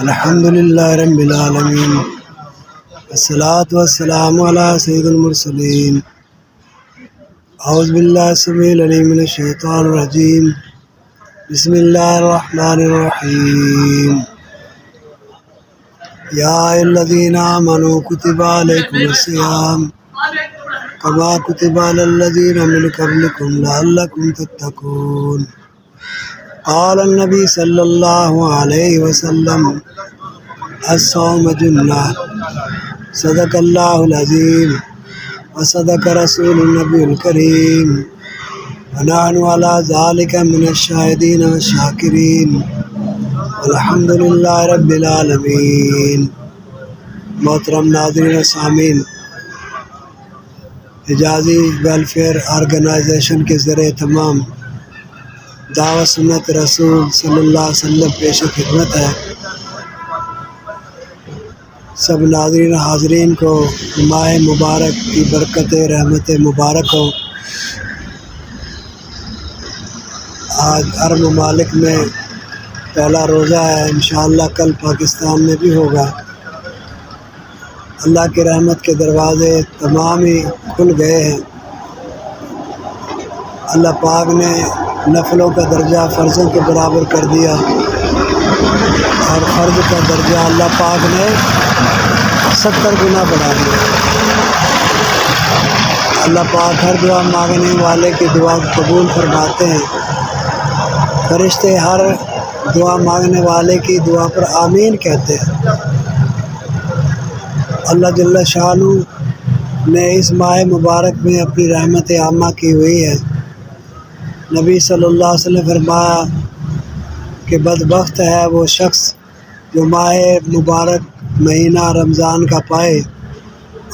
الحمد للہ رب العالمین، والصلاة والسلام علی سید المرسلین۔ اعوذ باللہ السمیع العلیم من الشیطان الرجیم، بسم اللہ الرحمن الرحیم۔ یا ایھا الذین آمنوا کتب علیکم الصیام کما کتب علی الذین من قبلکم لعلکم تتقون۔ قال النبی صلی اللہ علیہ وسلم الصوم جنہ، صدق اللہ العظیم وصدق رسول النبی الکریم، ونحن علی ذلک من الشاہدین والشاکرین، الحمد للہ رب العالمین۔ محترم ناظرین و سامعین، حجازی ویلفیئر آرگنائزیشن کے ذریعے تمام دعوت سنت رسول صلی اللہ علیہ وسلم پیش خدمت ہے۔ سب ناظرین حاضرین کو ماہ مبارک کی برکت رحمت مبارک ہو۔ آج عرب ممالک میں پہلا روزہ ہے، انشاءاللہ کل پاکستان میں بھی ہوگا۔ اللہ کی رحمت کے دروازے تمام ہی کھل گئے ہیں۔ اللہ پاک نے نفلوں کا درجہ فرضوں کے برابر کر دیا، اور فرض کا درجہ اللہ پاک نے 70 گنا بڑھا دیا۔ اللہ پاک ہر دعا مانگنے والے کی دعا کو قبول فرماتے ہیں۔ فرشتے ہر دعا مانگنے والے کی دعا پر آمین کہتے ہیں۔ اللہ جل شانہ نے اس ماہ مبارک میں اپنی رحمت عامہ کی ہوئی ہے۔ نبی صلی اللہ علیہ وسلم فرمایا کہ بدبخت ہے وہ شخص جو ماہ مبارک مہینہ رمضان کا پائے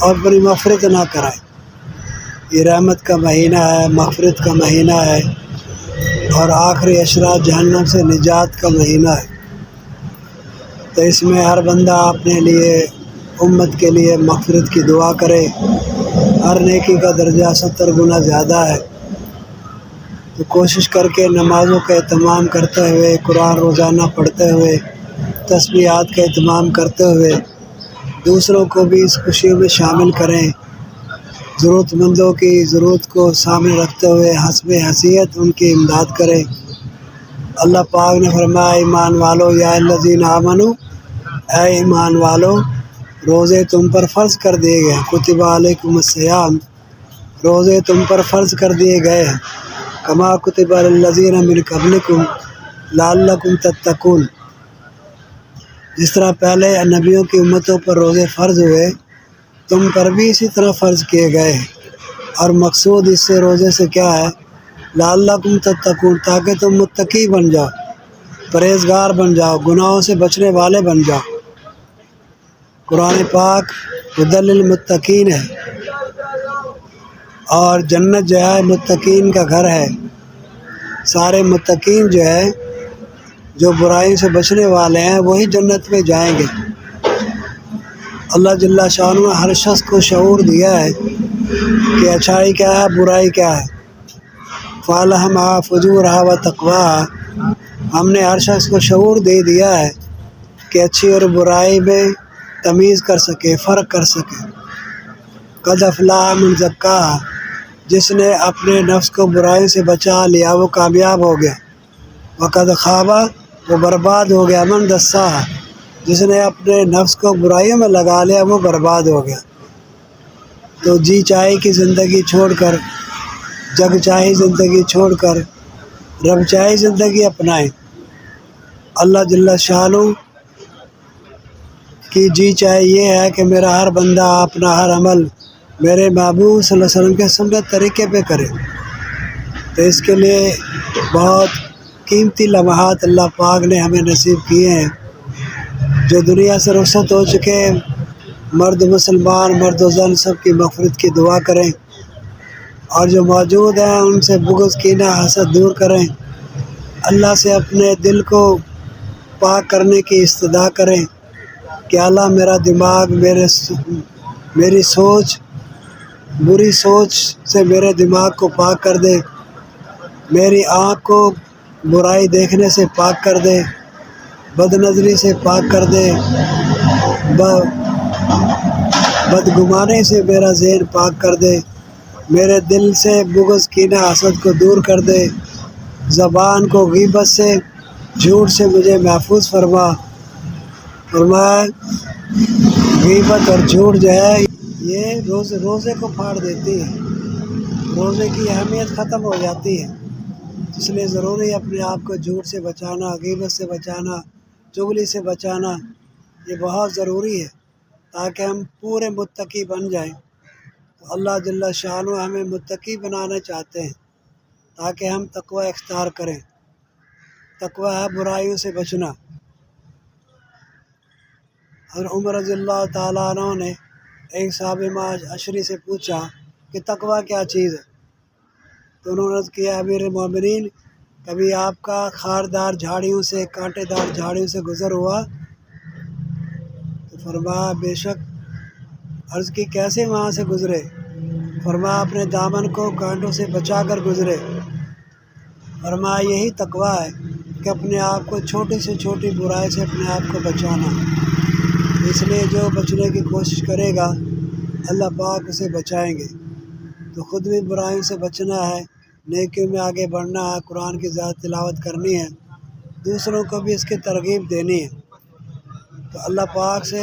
اور اپنی مغفرت نہ کرائے۔ یہ رحمت کا مہینہ ہے، مغفرت کا مہینہ ہے، اور آخری عشرہ جہنم سے نجات کا مہینہ ہے۔ تو اس میں ہر بندہ اپنے لیے، امت کے لیے مغفرت کی دعا کرے۔ ہر نیکی کا درجہ 70 گنا زیادہ ہے۔ تو کوشش کر کے نمازوں کا اہتمام کرتے ہوئے، قرآن روزانہ پڑھتے ہوئے، تسبیحات کا اہتمام کرتے ہوئے دوسروں کو بھی اس خوشیوں میں شامل کریں۔ ضرورت مندوں کی ضرورت کو سامنے رکھتے ہوئے حسب حیثیت ان کی امداد کریں۔ اللہ پاک نے فرمایا، ایمان والو یا الذین آمنو، اے ایمان والو، روزے تم پر فرض کر دیے گئے، کتب علیکم الصیام، روزے تم پر فرض کر دیے گئے ہیں، کما کتب علی الذین من قبلکم لعلکم تتقون، جس طرح پہلے نبیوں کی امتوں پر روزے فرض ہوئے، تم پر بھی اسی طرح فرض کیے گئے ہیں۔ اور مقصود اس سے روزے سے کیا ہے؟ لعلکم تتقون، تاکہ تم متقی بن جاؤ، پرہیزگار بن جاؤ، گناہوں سے بچنے والے بن جاؤ۔ قرآن پاک ھدی للمتقین ہے، اور جنت جو ہے متقین کا گھر ہے۔ سارے متقین جو ہے، جو برائی سے بچنے والے ہیں، وہی جنت میں جائیں گے۔ اللہ جل شانہ نے ہر شخص کو شعور دیا ہے کہ اچھائی کیا ہے، برائی کیا ہے۔ فَأَلْهَمَهَا فُجُورَهَا وَتَقْوَاهَا، ہم نے ہر شخص کو شعور دے دیا ہے کہ اچھی اور برائی میں تمیز کر سکے، فرق کر سکے۔ قَدْ أَفْلَحَ مَنْ زَكَّاهَا، جس نے اپنے نفس کو برائی سے بچا لیا وہ کامیاب ہو گیا۔ وَقَدْ خَابَ، وہ برباد ہو گیا، مَنْ دَسَّاهَا، جس نے اپنے نفس کو برائیوں میں لگا لیا وہ برباد ہو گیا۔ تو جی چاہے کی زندگی چھوڑ کر، جگ چاہی زندگی چھوڑ کر، رب چاہی زندگی اپنائیں۔ اللہ جل شانہ کی جی چاہے یہ ہے کہ میرا ہر بندہ اپنا ہر عمل میرے محبوب صلی اللہ علیہ وسلم کے سنت طریقے پہ کرے۔ تو اس کے لیے بہت قیمتی لمحات اللہ پاک نے ہمیں نصیب کیے ہیں۔ جو دنیا سے رخصت ہو چکے مرد مسلمان، مرد و زن، سب کی مغفرت کی دعا کریں، اور جو موجود ہیں ان سے بغض، کینہ، حسد دور کریں۔ اللہ سے اپنے دل کو پاک کرنے کی استدعا کریں کہ اللہ میرا دماغ، میری سوچ، بری سوچ سے میرے دماغ کو پاک کر دے، میری آنکھ کو برائی دیکھنے سے پاک کر دے، بد نظری سے پاک کر دے، بدگمانی سے میرا ذہن پاک کر دے، میرے دل سے بغض کینہ حسد کو دور کر دے، زبان کو غیبت سے جھوٹ سے مجھے محفوظ فرمایا غیبت اور جھوٹ جو ہے یہ روزے کو پھاڑ دیتی ہے، روزے کی اہمیت ختم ہو جاتی ہے، اس لیے ضروری ہے اپنے آپ کو جھوٹ سے بچانا، غیبت سے بچانا، چغلی سے بچانا، یہ بہت ضروری ہے تاکہ ہم پورے متقی بن جائیں۔ تو اللہ جل شانہ ہمیں متقی بنانا چاہتے ہیں تاکہ ہم تقوی اختیار کریں۔ تقوی ہے برائیوں سے بچنا۔ حضرت عمر رضی اللہ تعالیٰ عنہ نے ایک صحابی عشری سے پوچھا کہ تقوی کیا چیز ہے؟ تو انہوں نے عرض کیا امیر المومنین، کبھی آپ کا خاردار جھاڑیوں سے، کانٹے دار جھاڑیوں سے گزر ہوا؟ تو فرمایا بے شک۔ عرض کی کیسے وہاں سے گزرے؟ فرمایا اپنے دامن کو کانٹوں سے بچا کر گزرے۔ فرمایا یہی تقوی ہے کہ اپنے آپ کو چھوٹی سے چھوٹی برائی سے اپنے آپ کو بچانا، اس لیے جو بچنے کی کوشش کرے گا اللہ پاک اسے بچائیں گے۔ تو خود بھی برائیوں سے بچنا ہے، نیکیوں میں آگے بڑھنا ہے، قرآن کی زیادہ تلاوت کرنی ہے، دوسروں کو بھی اس کی ترغیب دینی ہے۔ تو اللہ پاک سے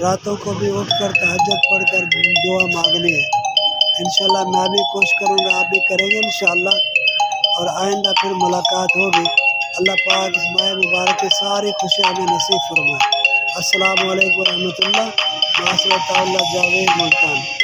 راتوں کو بھی اٹھ کر تہجد پڑھ کر دعا مانگنی ہے۔ انشاءاللہ میں بھی کوشش کروں گا، آپ بھی کریں گے انشاءاللہ، اور آئندہ پھر ملاقات ہوگی۔ اللہ پاک اس ماہ مبارک کی ساری خوشیاں ہمیں نصیب فرمائے۔ السلام علیکم ورحمۃ اللہ۔ جاوید ملتان۔